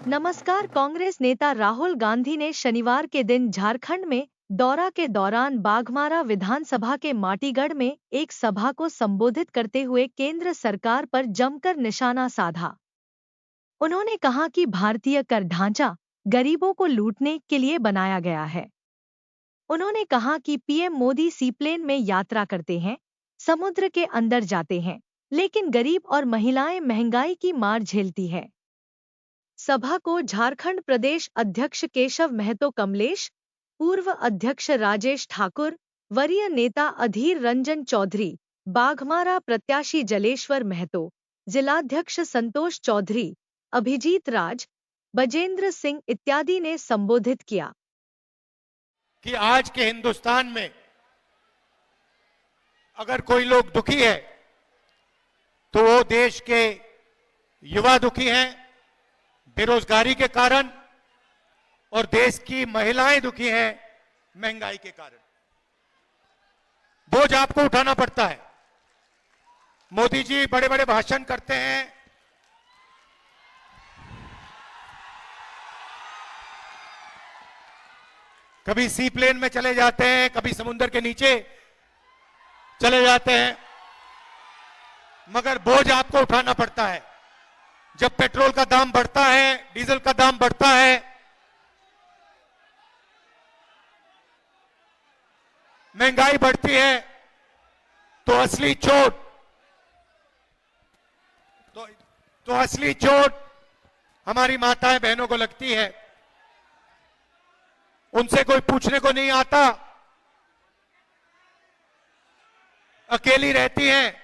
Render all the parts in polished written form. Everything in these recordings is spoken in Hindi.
नमस्कार। कांग्रेस नेता राहुल गांधी ने शनिवार के दिन झारखंड में दौरा के दौरान बाघमारा विधानसभा के माटीगढ़ में एक सभा को संबोधित करते हुए केंद्र सरकार पर जमकर निशाना साधा। उन्होंने कहा कि भारतीय कर ढांचा गरीबों को लूटने के लिए बनाया गया है। उन्होंने कहा कि पीएम मोदी सीप्लेन में यात्रा करते हैं, समुद्र के अंदर जाते हैं, लेकिन गरीब और महिलाएं महंगाई की मार झेलती है। सभा को झारखंड प्रदेश अध्यक्ष केशव महतो कमलेश, पूर्व अध्यक्ष राजेश ठाकुर, वरीय नेता अधीर रंजन चौधरी, बाघमारा प्रत्याशी जलेश्वर महतो, जिलाध्यक्ष संतोष चौधरी, अभिजीत राज, बजेंद्र सिंह इत्यादि ने संबोधित किया कि आज के हिंदुस्तान में अगर कोई लोग दुखी है तो वो देश के युवा दुखी हैं बेरोजगारी के कारण, और देश की महिलाएं दुखी हैं महंगाई के कारण। बोझ आपको उठाना पड़ता है। मोदी जी बड़े बड़े भाषण करते हैं, कभी सी प्लेन में चले जाते हैं, कभी समुद्र के नीचे चले जाते हैं, मगर बोझ आपको उठाना पड़ता है। जब पेट्रोल का दाम बढ़ता है, डीजल का दाम बढ़ता है, महंगाई बढ़ती है, तो असली चोट हमारी माताएं बहनों को लगती है। उनसे कोई पूछने को नहीं आता, अकेली रहती हैं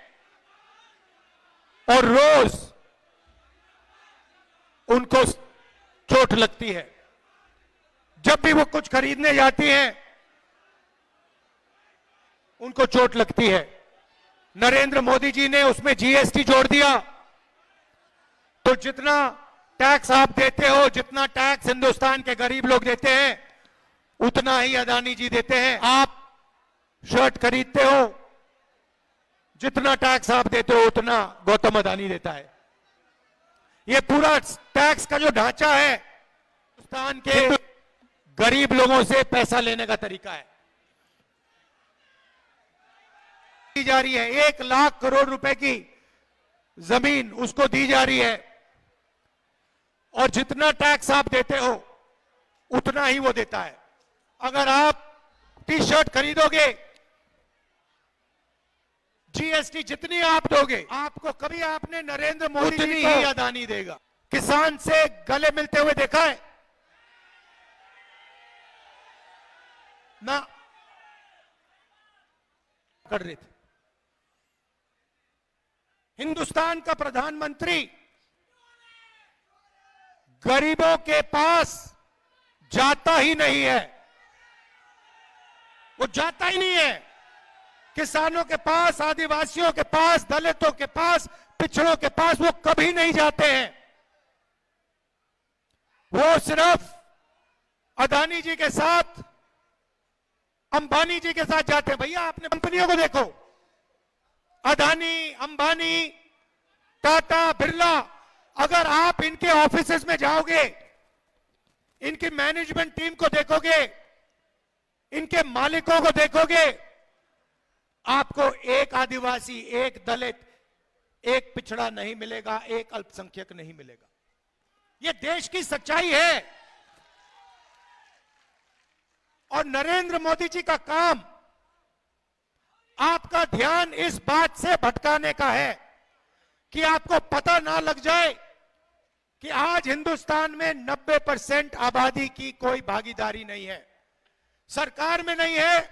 और रोज उनको चोट लगती है। जब भी वो कुछ खरीदने जाती हैं उनको चोट लगती है। नरेंद्र मोदी जी ने उसमें जीएसटी जोड़ दिया, तो जितना टैक्स आप देते हो, जितना टैक्स हिंदुस्तान के गरीब लोग देते हैं, उतना ही अदानी जी देते हैं। आप शर्ट खरीदते हो, जितना टैक्स आप देते हो उतना गौतम अदानी देता है। ये पूरा टैक्स का जो ढांचा है हिंदुस्तान के गरीब लोगों से पैसा लेने का तरीका है। दी जा रही है 1 लाख करोड़ रुपए की जमीन उसको दी जा रही है, और जितना टैक्स आप देते हो उतना ही वो देता है। अगर आप टी शर्ट खरीदोगे, जीएसटी जितनी आप दोगे, आपको कभी आपने नरेंद्र मोदी जी ही अदानी देगा। किसान से गले मिलते हुए देखा है ना? कर रहे थे। हिंदुस्तान का प्रधानमंत्री गरीबों के पास जाता ही नहीं है, वो जाता ही नहीं है। किसानों के पास, आदिवासियों के पास, दलितों के पास, पिछड़ों के पास वो कभी नहीं जाते हैं। वो सिर्फ अदानी जी के साथ, अंबानी जी के साथ जाते हैं। भैया आपने कंपनियों को देखो, अदानी, अंबानी, टाटा, बिरला, अगर आप इनके ऑफिसेज में जाओगे, इनकी मैनेजमेंट टीम को देखोगे, इनके मालिकों को देखोगे, आपको एक आदिवासी, एक दलित, एक पिछड़ा नहीं मिलेगा, एक अल्पसंख्यक नहीं मिलेगा। यह देश की सच्चाई है। और नरेंद्र मोदी जी का काम आपका ध्यान इस बात से भटकाने का है कि आपको पता ना लग जाए कि आज हिंदुस्तान में 90% आबादी की कोई भागीदारी नहीं है। सरकार में नहीं है,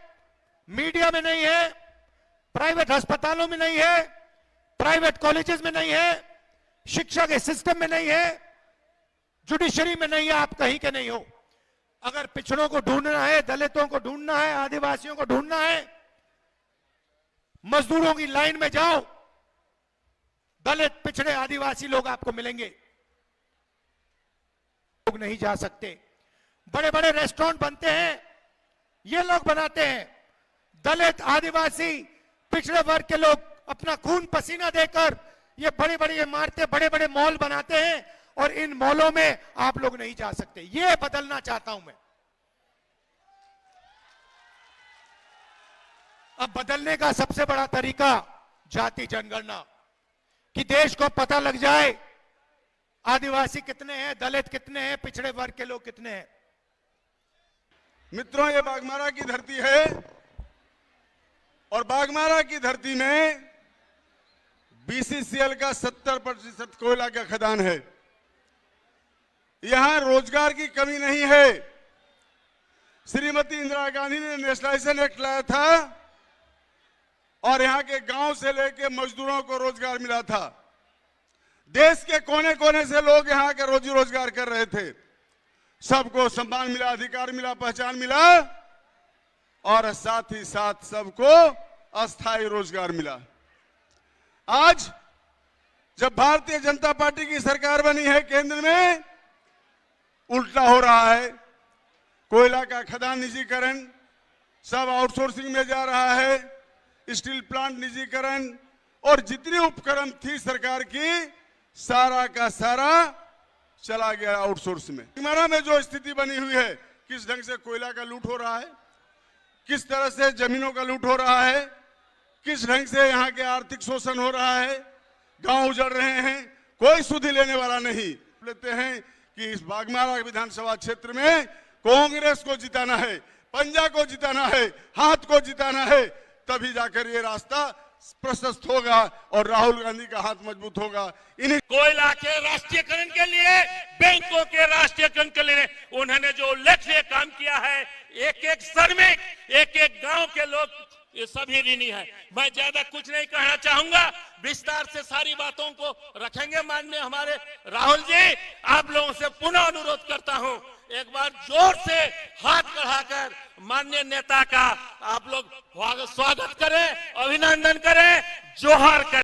मीडिया में नहीं है, प्राइवेट अस्पतालों में नहीं है, प्राइवेट कॉलेजेस में नहीं है, शिक्षा के सिस्टम में नहीं है, जुडिशरी में नहीं है, आप कहीं के नहीं हो। अगर पिछड़ों को ढूंढना है, दलितों को ढूंढना है, आदिवासियों को ढूंढना है, मजदूरों की लाइन में जाओ, दलित, पिछड़े, आदिवासी लोग आपको मिलेंगे। लोग नहीं जा सकते। बड़े बड़े रेस्टोरेंट बनते हैं, ये लोग बनाते हैं। दलित, आदिवासी, पिछड़े वर्ग के लोग अपना खून पसीना देकर ये बड़ी बड़ी इमारतें, बड़े बड़े मॉल बनाते हैं, और इन मॉलों में आप लोग नहीं जा सकते। ये बदलना चाहता हूं मैं। अब बदलने का सबसे बड़ा तरीका जाति जनगणना, कि देश को पता लग जाए आदिवासी कितने हैं, दलित कितने हैं, पिछड़े वर्ग के लोग कितने हैं। मित्रों, ये बाघमारा की धरती है और बाघमारा की धरती में बीसीसीएल का 70% कोयला का खदान है। यहां रोजगार की कमी नहीं है। श्रीमती इंदिरा गांधी ने नेशनलाइजेशन एक्ट लाया था और यहां के गांव से लेकर मजदूरों को रोजगार मिला था। देश के कोने कोने से लोग यहां के रोजी रोजगार कर रहे थे। सबको सम्मान मिला, अधिकार मिला, पहचान मिला और साथ ही साथ सबको अस्थायी रोजगार मिला। आज जब भारतीय जनता पार्टी की सरकार बनी है केंद्र में, उल्टा हो रहा है। कोयला का खदान निजीकरण, सब आउटसोर्सिंग में जा रहा है। स्टील प्लांट निजीकरण और जितनी उपक्रम थी सरकार की, सारा का सारा चला गया आउटसोर्स में। हमारा में जो स्थिति बनी हुई है, किस ढंग से कोयला का लूट हो रहा है, किस तरह से जमीनों का लूट हो रहा है, किस ढंग से यहाँ के आर्थिक शोषण हो रहा है, गांव उजड़ रहे हैं, कोई सुधि लेने वाला नहीं। लेते हैं कि इस बाघमारा विधानसभा क्षेत्र में कांग्रेस को जिताना है, पंजा को जिताना है, हाथ को जिताना है, तभी जाकर ये रास्ता प्रशस्त होगा और राहुल गांधी का हाथ मजबूत होगा। इन्हीं कोयला के राष्ट्रीयकरण के लिए, बैंकों के राष्ट्रीयकरण के लिए उन्होंने जो उल्लेखनीय काम किया है, एक एक श्रमिक, एक एक गांव के लोग, ये सभी ऋणी है। मैं ज्यादा कुछ नहीं कहना चाहूंगा, विस्तार से सारी बातों को रखेंगे माननीय हमारे राहुल जी। आप लोगों से पुनः अनुरोध करता हूं, एक बार जोर से हाथ बढ़ाकर माननीय नेता का आप लोग स्वागत करें, अभिनंदन करें, जोहार करें।